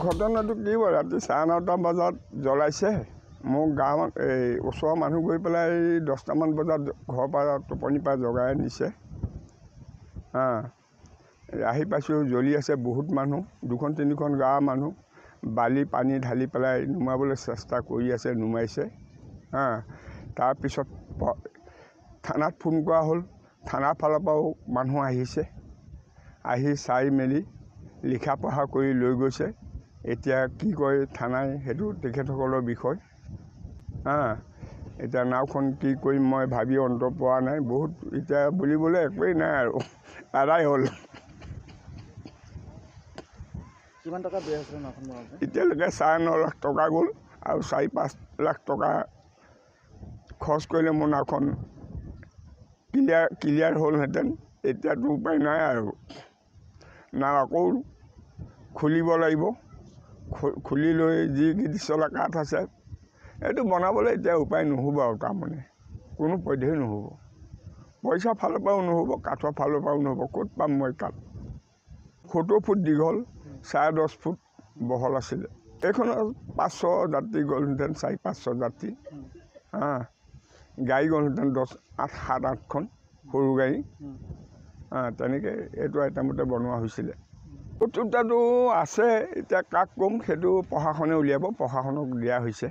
ঘটনাটো কি বাৰু ৰাতি 9:30 বজাত জ্বলাইছে মোক গাঁৱত ওচৰৰ মানুহ গৈ পেলাই 10টামান বজাত ঘৰৰ পৰা টোপনিৰ পৰা জগাই নিছে আহি পাইছোঁ জ্বলি আছে বহুত মানুহ 2-3খন গাঁৱৰ মানুহ বালি পানী ঢালি পেলাই নুমাবলৈ চেষ্টা কৰি আছে নুমাইছে তাৰপিছত থানাত ফোন কৰা হ'ল থানাৰ ফালৰ পৰাও মানুহ আহিছে আহি চাই মেলি লিখা পঢ়া কৰি লৈ গৈছে এতিয়া কি কয় থানাই সেইটো তেখেতসকলৰ বিষয় এতিয়া নাওখন কি কৰিম মই ভাবি অন্ত পোৱা নাই বহুত এতিয়া বুলিবলৈ একোৱেই নাই আৰু আদায় হ'ল কিমান টকা বেয়া হৈছিল নাওখন বনাওঁতে এতিয়ালৈকে 9.5 লাখ টকা গ'ল আৰু 4-5 লাখ টকা খৰচ কৰিলে মোৰ নাওখন ক্লিয়াৰ হ'লহেঁতেন এতিয়াতো উপায় নাই আৰু নাও আকৌ খুলিব লাগিব খুলি লৈ যি গিদিচলা কাঠ আছে এইটো বনাবলৈ এতিয়া উপায় নহ'ব আৰু তাৰমানে কোনো পধ্যেই নহ'ব পইচা ফালৰ পৰাও নহ'ব কাঠৰ ফালৰ পৰাও নহ'ব ক'ত পাম মই কাঠ 70 ফুট দীঘল 10.5 ফুট বহল আছিলে এইখনত 500 যাত্ৰী গ'লহেঁতেন 400-500 যাত্ৰী গাড়ী গ'লহেঁতেন 7-8খন সৰু গাড়ী তেনেকৈ এইটো আইটেমতে বনোৱা হৈছিলে শত্ৰুতাটো আছে এতিয়া কাক ক'ম সেইটো প্ৰশাসনে উলিয়াব প্ৰশাসনক দিয়া হৈছে